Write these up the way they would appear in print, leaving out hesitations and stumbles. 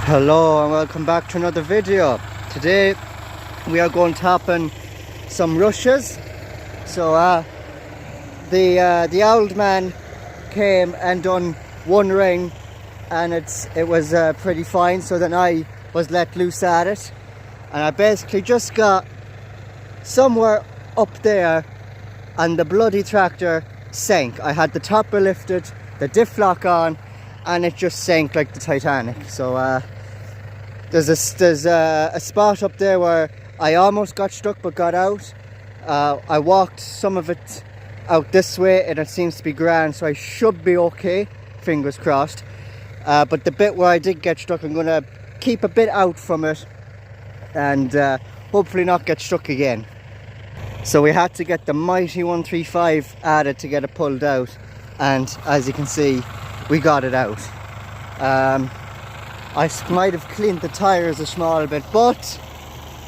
Hello and welcome back to another video. Today we are going tapping some rushes. So the old man came and done one ring, and it was pretty fine, so then I was let loose at it, and I basically just got somewhere up there and the bloody tractor sank. I had the topper lifted, the diff lock on, and it just sank like the Titanic. So there's a spot up there where I almost got stuck but got out. I walked some of it out this way and it seems to be grand, so I should be okay, fingers crossed. But the bit where I did get stuck, I'm going to keep a bit out from it and hopefully not get stuck again. So we had to get the mighty 135 added to get it pulled out, and as you can see, we got it out. I might have cleaned the tyres a small bit, but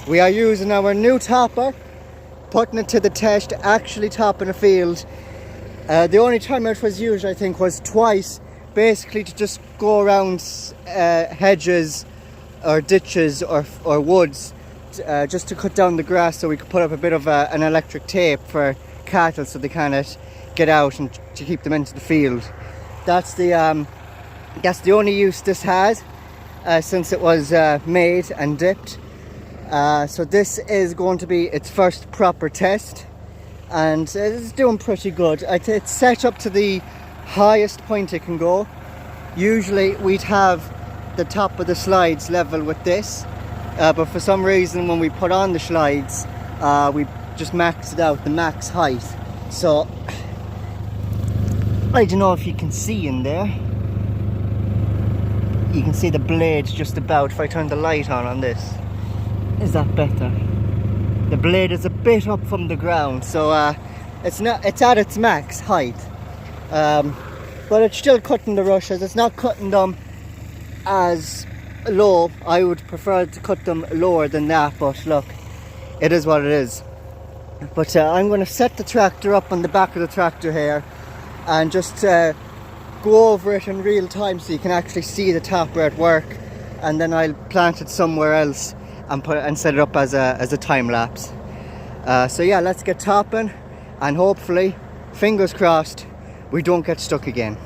we are using our new topper, putting it to the test, actually topping a field. The only time it was used, I think, was twice, basically to just go around hedges or ditches or woods, just to cut down the grass, so we could put up a bit of an electric tape for cattle so they kind get out and to keep them into the field. That's the only use this had since it was made and dipped. So this is going to be its first proper test, and it's doing pretty good. It's set up to the highest point it can go. Usually we'd have the top of the slides level with this, but for some reason when we put on the slides, we just maxed it out, the max height. So I don't know if you can see in there. You can see the blade just about. If I turn the light on this, is that better? The blade is a bit up from the ground, so it's at its max height, but it's still cutting the rushes. It's not cutting them as low. I would prefer to cut them lower than that, but look, it is what it is. But I'm going to set the tractor up on the back of the tractor here and just go over it in real time so you can actually see the topper at work, and then I'll plant it somewhere else and set it up as a time lapse. So yeah, let's get topping, and hopefully, fingers crossed, we don't get stuck again.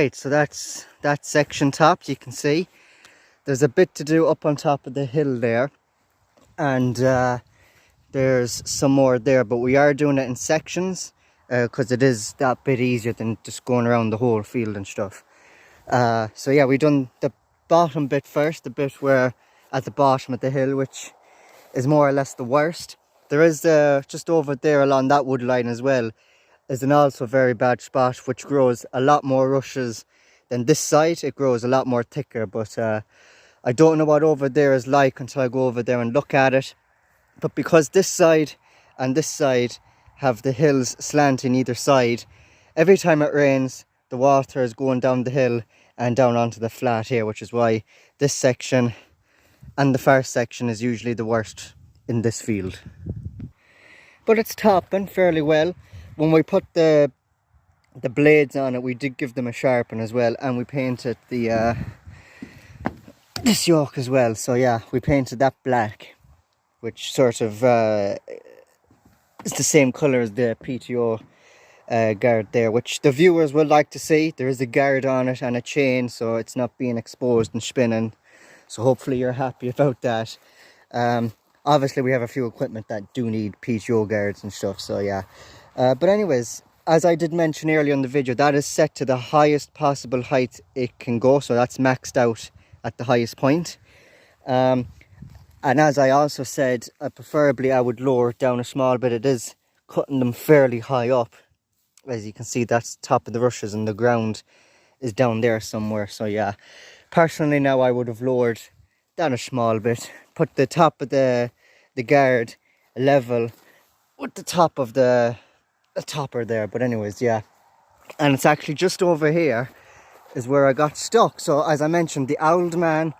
Right, so that's that section topped. You can see there's a bit to do up on top of the hill there, and there's some more there, but we are doing it in sections because it is that bit easier than just going around the whole field and stuff. So yeah, we done the bottom bit first, the bit where at the bottom of the hill, which is more or less the worst. There is just over there along that wood line as well is an also very bad spot which grows a lot more rushes than this side. It grows a lot more thicker, but I don't know what over there is like until I go over there and look at it. But because this side and this side have the hills slanting either side, every time it rains the water is going down the hill and down onto the flat here, which is why this section and the far section is usually the worst in this field. But it's topping fairly well. When we put the blades on it, we did give them a sharpen as well, and we painted the this yoke as well. So yeah, we painted that black, which sort of is the same colour as the PTO guard there, which the viewers will like to see. There is a guard on it and a chain, so it's not being exposed and spinning. So hopefully you're happy about that. Obviously we have a few equipment that do need PTO guards and stuff, so yeah. But anyways, as I did mention earlier in the video, that is set to the highest possible height it can go, so that's maxed out at the highest point. And as I also said, preferably I would lower it down a small bit. It is cutting them fairly high up. As you can see, that's top of the rushes and the ground is down there somewhere. So yeah, personally now I would have lowered down a small bit, put the top of the guard level with the top of the topper there. But anyways, yeah, and it's actually just over here is where I got stuck. So as I mentioned, the old man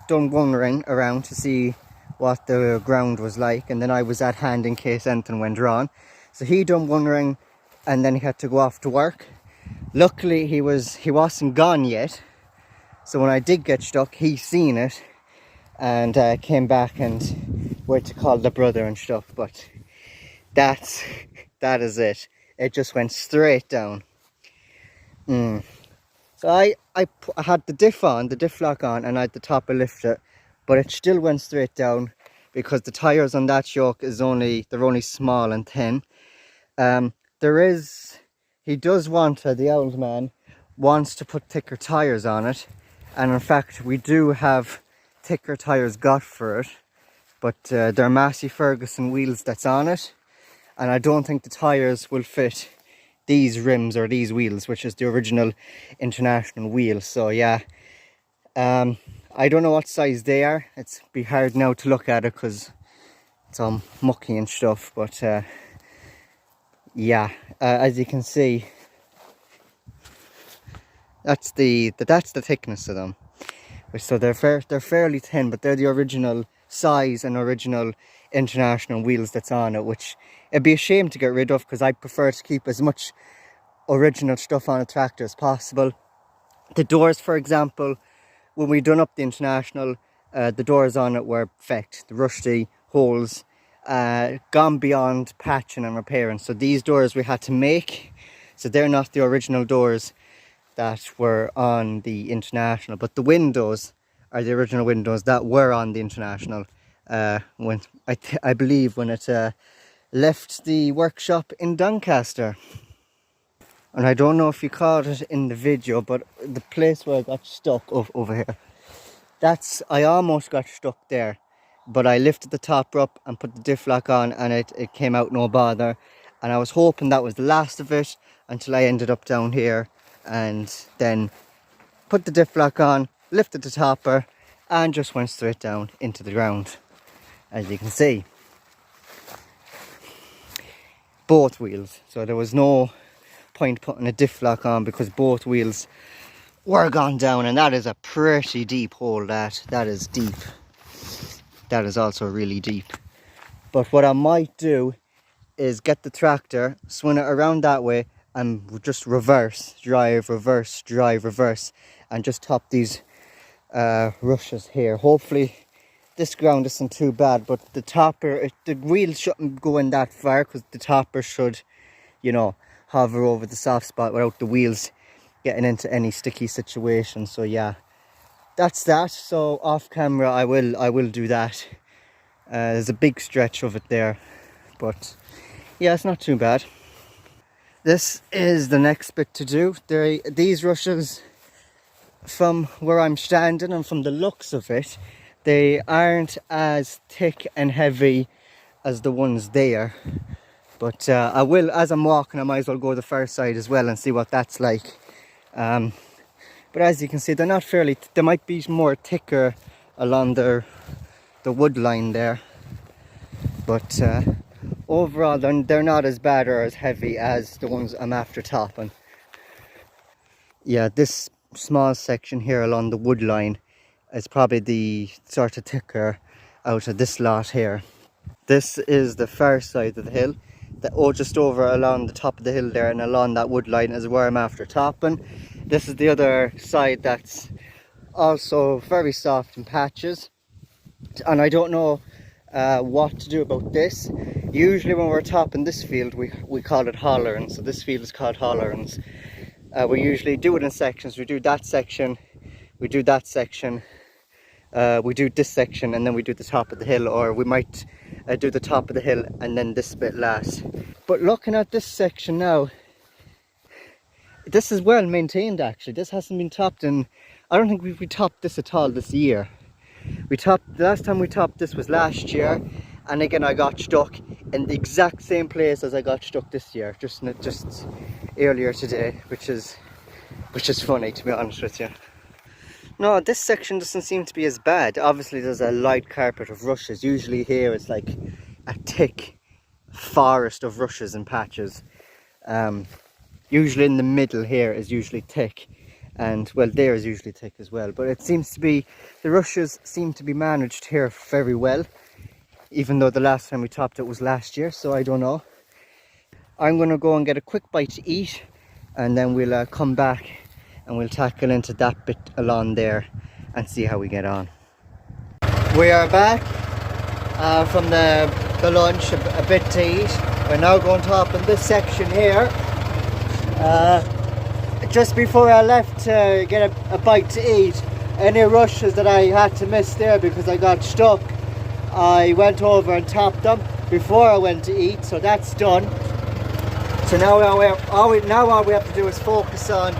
done wandering around to see what the ground was like, and then I was at hand in case anything went wrong. So he done wandering and then he had to go off to work. Luckily he wasn't gone yet, so when I did get stuck he seen it and came back and went to call the brother and stuff. But that is it. It just went straight down. So I had the diff lock on, and I had the topper lifted, but it still went straight down because the tires on that yoke they're only small and thin. He does want the old man wants to put thicker tires on it, and in fact we do have thicker tires got for it, but they're Massey Ferguson wheels that's on it, and I don't think the tires will fit these rims or these wheels, which is the original International wheel. So yeah, I don't know what size they are. It's be hard now to look at it because it's all mucky and stuff, but yeah, as you can see, that's the thickness of them. So they're fairly thin, but they're the original size and original International wheels that's on it, which it'd be a shame to get rid of because I prefer to keep as much original stuff on a tractor as possible. The doors, for example, when we done up the International, the doors on it were perfect. The rusty holes, gone beyond patching and repairing. So these doors we had to make, so they're not the original doors that were on the International, but the windows are the original windows that were on the International when I believe when it left the workshop in Doncaster. And I don't know if you caught it in the video, but the place where I got stuck over here, I almost got stuck there, but I lifted the topper up and put the diff lock on, and it came out no bother. And I was hoping that was the last of it until I ended up down here, and then put the diff lock on, lifted the topper, and just went straight down into the ground, as you can see. Both wheels, so there was no point putting a diff lock on because both wheels were gone down, and that is a pretty deep hole. That is deep. That is also really deep. But what I might do is get the tractor, swing it around that way, and just reverse drive, and just top these rushes here. Hopefully this ground isn't too bad, but the wheel shouldn't go in that far because the topper should, you know, hover over the soft spot without the wheels getting into any sticky situation. So yeah, that's that. So off camera I will do that. There's a big stretch of it there, but yeah, it's not too bad. This is the next bit to do. These rushes, from where I'm standing and from the looks of it, they aren't as thick and heavy as the ones there. But I will, as I'm walking, I might as well go the far side as well and see what that's like. But as you can see, they're not fairly, they might be more thicker along the wood line there. But overall, they're not as bad or as heavy as the ones I'm after topping. Yeah, this small section here along the wood line is probably the sort of thicker out of this lot here. This is the far side of the hill. Just over along the top of the hill there and along that wood line is where I'm after topping. This is the other side that's also very soft in patches. And I don't know what to do about this. Usually when we're topping this field, we call it hollering. So this field is called hollerings. We usually do it in sections. We do that section, we do that section, we do this section, and then we do the top of the hill, or we might do the top of the hill and then this bit last. But looking at this section now, this is well maintained actually. This hasn't been topped in, I don't think we topped this at all this year. The last time we topped this was last year, and again I got stuck in the exact same place as I got stuck this year, just earlier today, which is funny, to be honest with you. No, this section doesn't seem to be as bad. Obviously there's a light carpet of rushes. Usually here it's like a thick forest of rushes and patches. Usually in the middle here is usually thick, and well, there is usually thick as well. But it seems to be, the rushes seem to be managed here very well, even though the last time we topped it was last year, so I don't know. I'm going to go and get a quick bite to eat, and then we'll come back and we'll tackle into that bit along there and see how we get on. We are back from the lunch, a bit to eat. We're now going to top in this section here. Just before I left to get a bite to eat, any rushes that I had to miss there because I got stuck, I went over and topped them before I went to eat, so that's done. So now all we have to do is focus on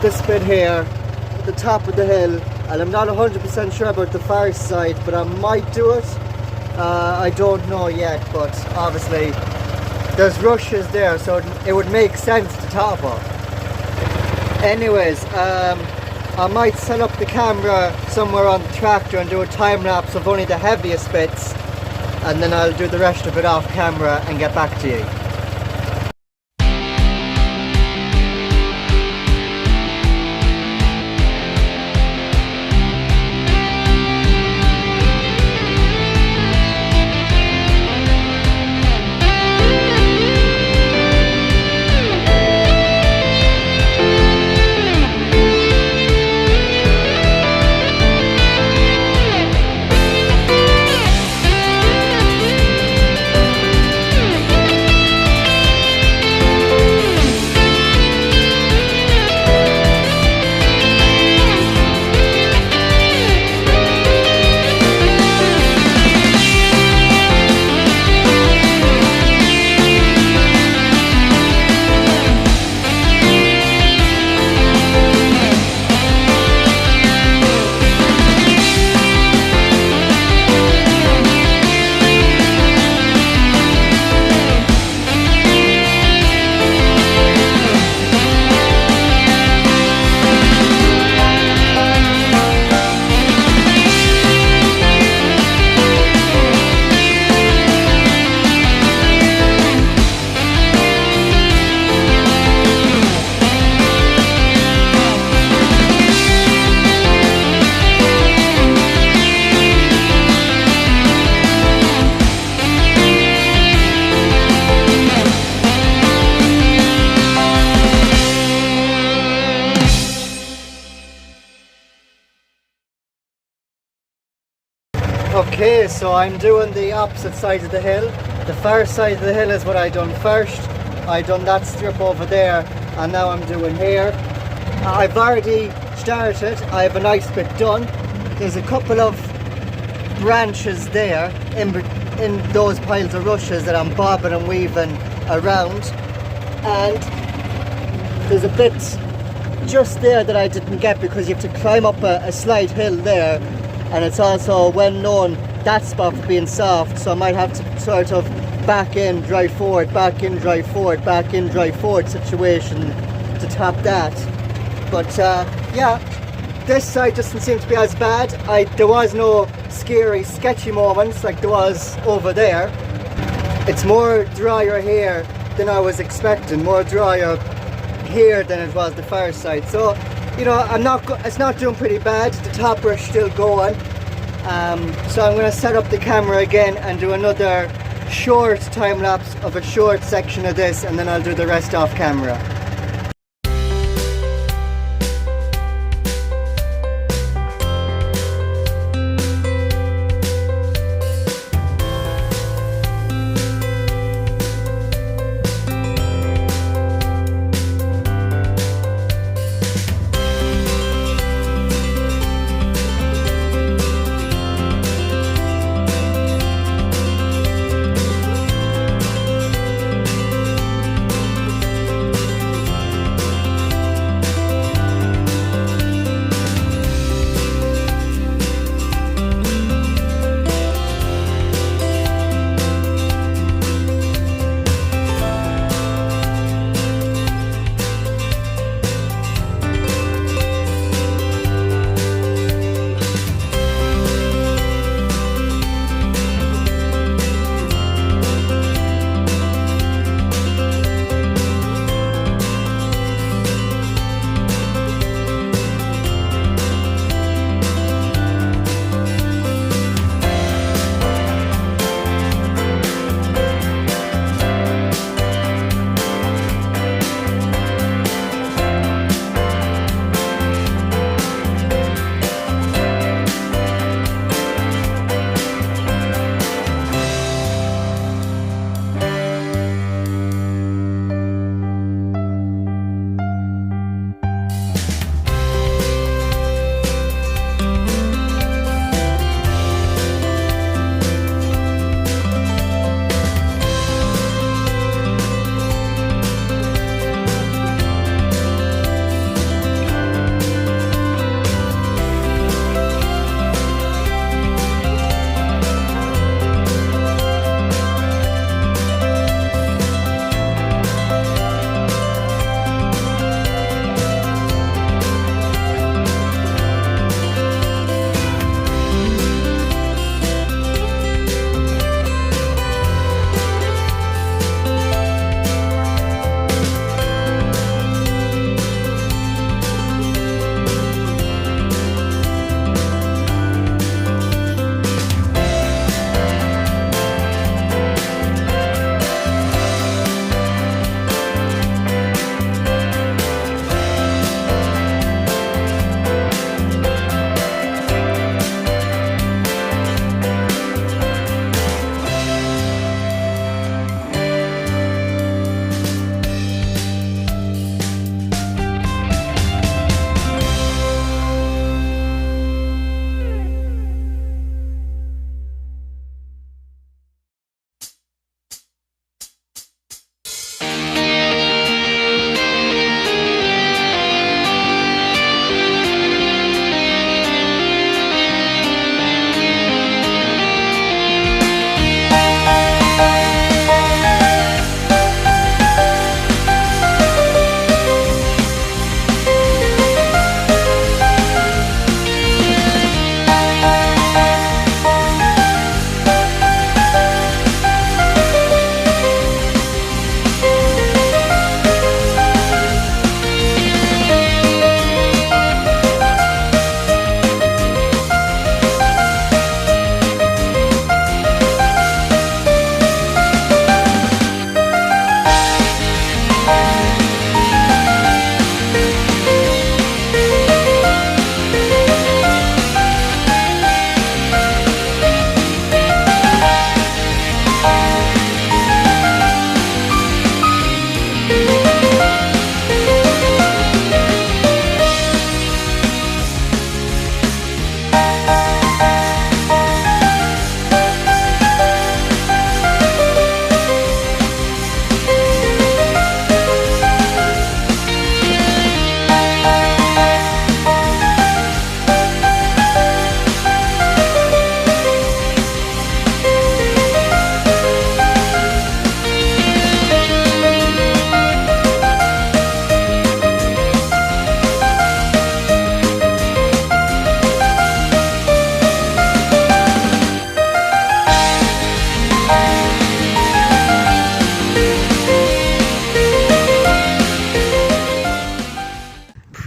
this bit here at the top of the hill, and I'm not 100% sure about the far side, but I might do it. I don't know yet, but obviously there's rushes there, so it would make sense to top up. Anyways, I might set up the camera somewhere on the tractor and do a time lapse of only the heaviest bits, and then I'll do the rest of it off camera and get back to you. Okay, so I'm doing the opposite side of the hill. The far side of the hill is what I done first. I done that strip over there, and now I'm doing here. I've already started. I have a nice bit done. There's a couple of branches there in those piles of rushes that I'm bobbing and weaving around, and there's a bit just there that I didn't get because you have to climb up a slight hill there, and it's also well known that spot for being soft, so I might have to sort of back in, drive forward, back in, drive forward, back in, drive forward situation to top that. But yeah, this side doesn't seem to be as bad. There was no scary, sketchy moments like there was over there. It's more drier here than I was expecting, more drier here than it was the far side. So, you know, it's not doing pretty bad. The topper is still going. So I'm going to set up the camera again and do another short time lapse of a short section of this, and then I'll do the rest off camera.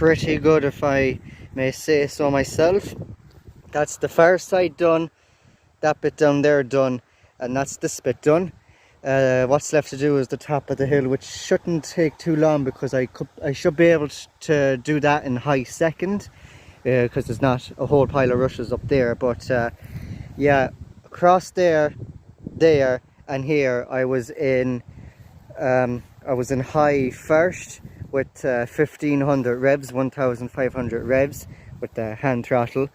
pretty good, if I may say so myself. That's the far side done, that bit down there done, and that's this bit done. What's left to do is the top of the hill, which shouldn't take too long because I should be able to do that in high second, because there's not a whole pile of rushes up there. But yeah, across there and here I was in high first with 1500 revs, 1500 revs with the hand throttle,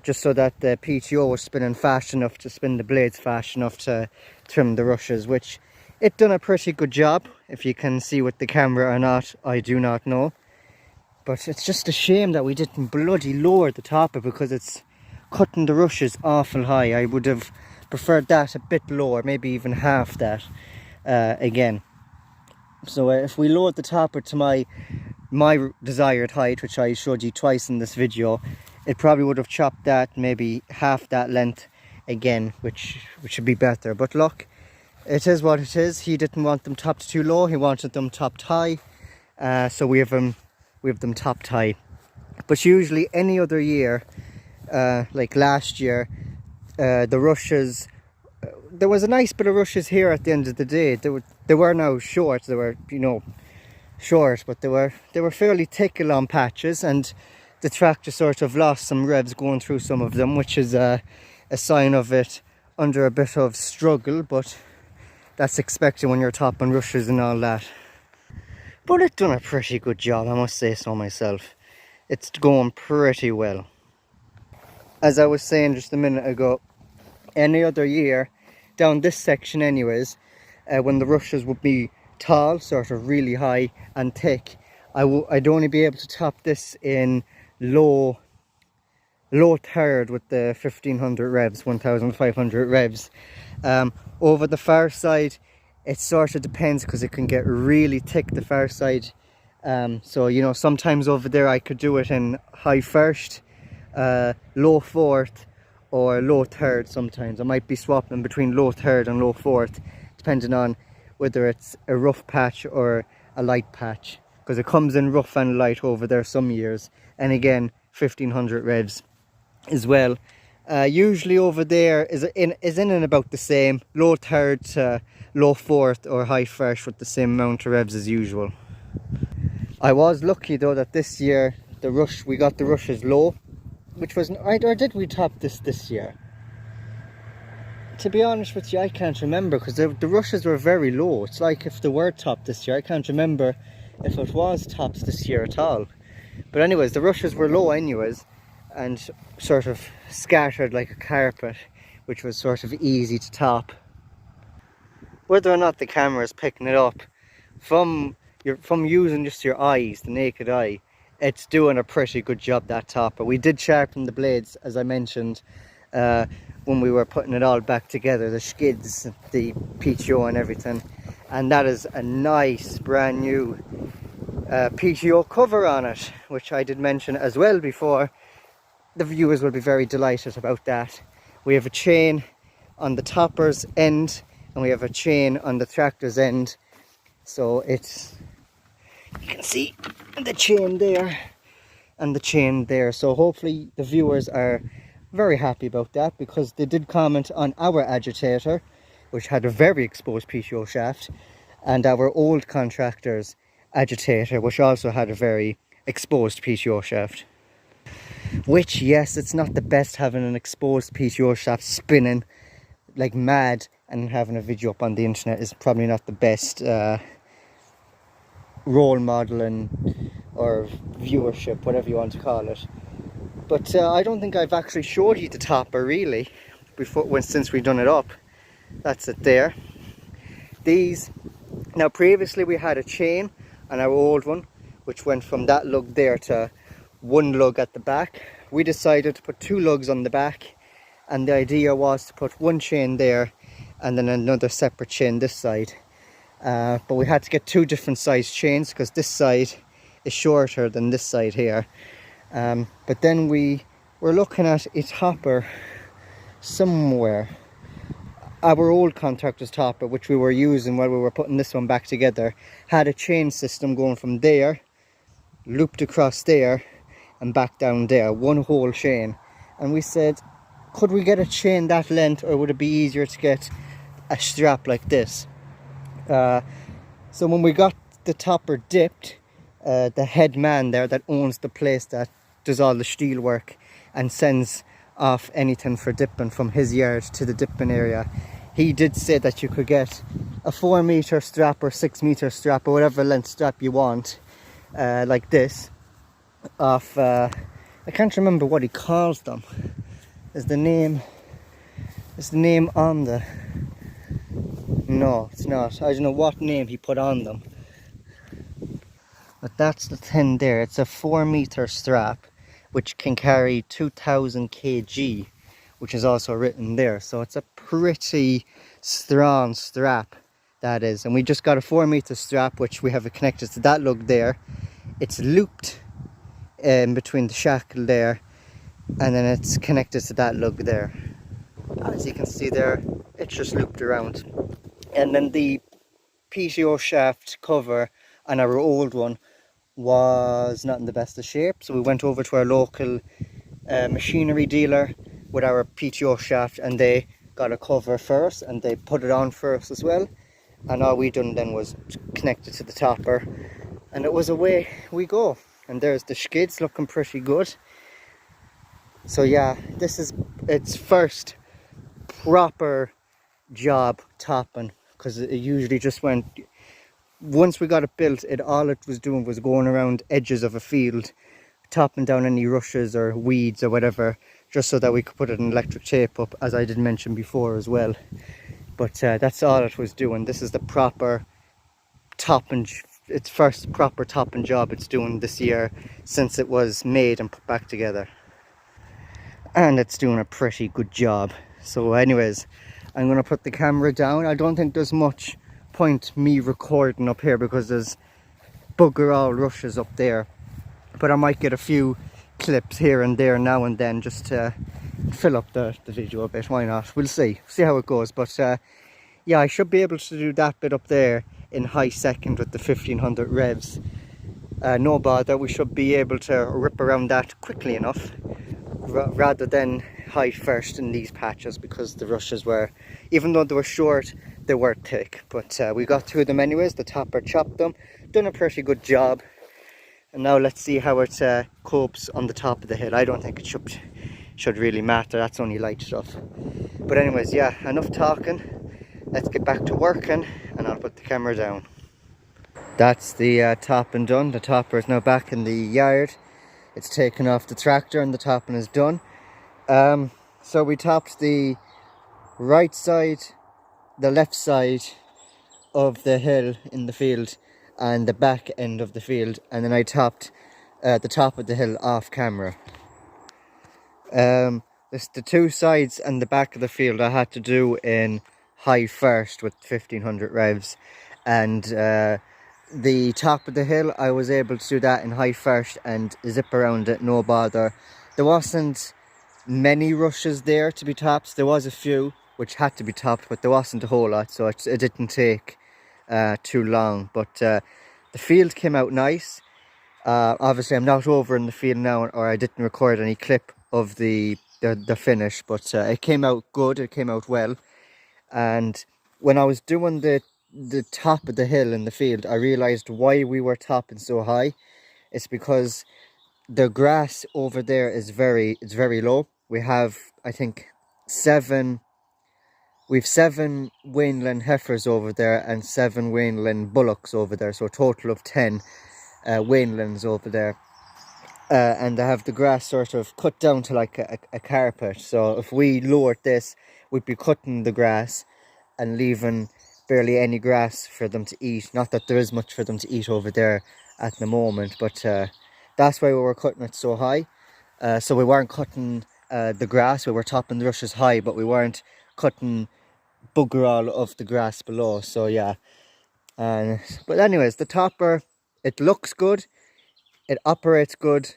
just so that the PTO was spinning fast enough to spin the blades fast enough to trim the rushes, which it done a pretty good job. If you can see with the camera or not, I do not know. But it's just a shame that we didn't bloody lower the topper, because it's cutting the rushes awful high. I would have preferred that a bit lower, maybe even half that again. So if we lowered the topper to my desired height, which I showed you twice in this video, it probably would have chopped that maybe half that length again, which would be better. But look, it is what it is. He didn't want them topped too low, he wanted them topped high, so we have them topped high. But usually any other year, like last year, the rushes, there was a nice bit of rushes here at the end of the day. They were now short. They were, you know, short, but they were fairly thick along patches, and the tractor sort of lost some revs going through some of them, which is a sign of it under a bit of struggle, but that's expected when you're topping rushes and all that. But it's done a pretty good job, I must say so myself. It's going pretty well. As I was saying just a minute ago, any other year, down this section anyways, when the rushes would be tall, sort of really high and thick, I'd only be able to top this in low third with the 1500 revs, 1500 revs. Over the far side, it sort of depends, because it can get really thick the far side. So, you know, sometimes over there I could do it in high first, low fourth, or low third. Sometimes I might be swapping between low third and low fourth, depending on whether it's a rough patch or a light patch, because it comes in rough and light over there some years. And again, 1500 revs as well. Usually over there is in and about the same, low third to low fourth or high first, with the same amount of revs as usual. I was lucky though that this year we got the rushes low, which was, or did we top this year? To be honest with you, I can't remember, because the rushes were very low. It's like if they were topped this year. I can't remember if it was topped this year at all. But anyways, the rushes were low anyways, and sort of scattered like a carpet, which was sort of easy to top. Whether or not the camera is picking it up, from using just your eyes, the naked eye, it's doing a pretty good job, that topper. We did sharpen the blades, as I mentioned, when we were putting it all back together, the skids, the PTO and everything, and that is a nice brand new PTO cover on it, which I did mention as well before. The viewers will be very delighted about that. We have a chain on the topper's end, and we have a chain on the tractor's end, so it's, you can see the chain there and the chain there. So hopefully the viewers are very happy about that, because they did comment on our agitator, which had a very exposed PTO shaft, and our old contractor's agitator, which also had a very exposed PTO shaft. Which, yes, it's not the best having an exposed PTO shaft spinning like mad, and having a video up on the internet is probably not the best role modeling or viewership, whatever you want to call it. But I don't think I've actually showed you the topper really before, since we've done it up. That's it there. These, now previously we had a chain on our old one, which went from that lug there to one lug at the back. We decided to put two lugs on the back, and the idea was to put one chain there and then another separate chain this side. But we had to get two different size chains, because this side is shorter than this side here. But then we were looking at a topper somewhere. Our old contractor's topper, which we were using while we were putting this one back together, had a chain system going from there looped across there and back down there, one whole chain. And we said, could we get a chain that length, or would it be easier to get a strap like this? So when we got the topper dipped, the head man there that owns the place that does all the steel work and sends off anything for dipping from his yard to the dipping area, he did say that you could get a 4 meter strap or 6 meter strap or whatever length strap you want, like this, off, I can't remember what he calls them. Is the name on the, no, it's not. I don't know what name he put on them. But that's the thing there. It's a 4 meter strap which can carry 2000 kg, which is also written there. So it's a pretty strong strap, that is. And we just got a 4 meter strap which we have it connected to that lug there. It's looped in between the shackle there, and then it's connected to that lug there. As you can see there, it's just looped around. And then the PTO shaft cover on our old one was not in the best of shape, so we went over to our local machinery dealer with our PTO shaft, and they got a cover first and they put it on first as well, and all we done then was connect it to the topper, and it was away we go. And there's the skids looking pretty good. So yeah, this is its first proper job topping, because it usually just went, once we got it built, all it was doing was going around edges of a field, topping down any rushes or weeds or whatever, just so that we could put an electric tape up, as I did mention before as well. But that's all it was doing. This is the proper topping, its first proper topping job it's doing this year since it was made and put back together. And it's doing a pretty good job. So anyways, I'm going to put the camera down. I don't think there's much point me recording up here because there's bugger all rushes up there, but I might get a few clips here and there now and then just to fill up the video a bit. Why not? We'll see how it goes. But yeah, I should be able to do that bit up there in high second with the 1500 revs. No bother, we should be able to rip around that quickly enough, rather than high first in these patches, because the rushes were, even though they were short, they were thick. But we got through them anyways. The topper chopped them, done a pretty good job. And now let's see how it copes on the top of the hill. I don't think it should really matter, that's only light stuff. But anyways, yeah, enough talking, let's get back to working, and I'll put the camera down. That's the topping done. The topper is now back in the yard. It's taken off the tractor and the topping is done. So we topped the right side, the left side of the hill in the field, and the back end of the field, and then I topped the top of the hill off camera. The two sides and the back of the field I had to do in high first with 1500 revs, and the top of the hill I was able to do that in high first and zip around it, no bother. There wasn't many rushes there to be topped. There was a few which had to be topped, but there wasn't a whole lot, so it didn't take too long. But the field came out nice. Obviously I'm not over in the field now, or I didn't record any clip of the finish, but it came out good, it came out well. And when I was doing the top of the hill in the field, I realized why we were topping so high. It's because the grass over there is very low. We have, I think, 7 Wainland heifers over there and 7 Wainland bullocks over there, so a total of 10 Wainlands over there. And they have the grass sort of cut down to like a carpet. So if we lowered this, we'd be cutting the grass and leaving barely any grass for them to eat. Not that there is much for them to eat over there at the moment, but that's why we were cutting it so high. So we weren't cutting the grass, we were topping the rushes high, but we weren't cutting bugger all of the grass below. So yeah, but anyways, the topper, it looks good, it operates good,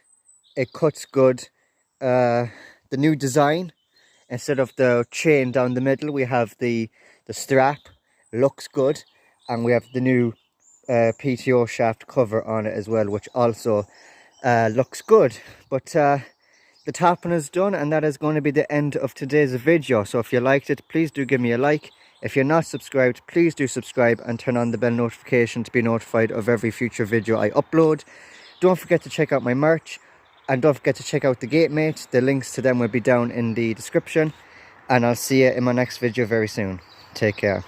it cuts good. The new design, instead of the chain down the middle, we have the strap, looks good, and we have the new PTO shaft cover on it as well, which also looks good. But the tapping is done, and that is going to be the end of today's video. So if you liked it, please do give me a like. If you're not subscribed, please do subscribe and turn on the bell notification to be notified of every future video I upload. Don't forget to check out my merch, and don't forget to check out the gate mate. The links to them will be down in the description, and I'll see you in my next video very soon. Take care.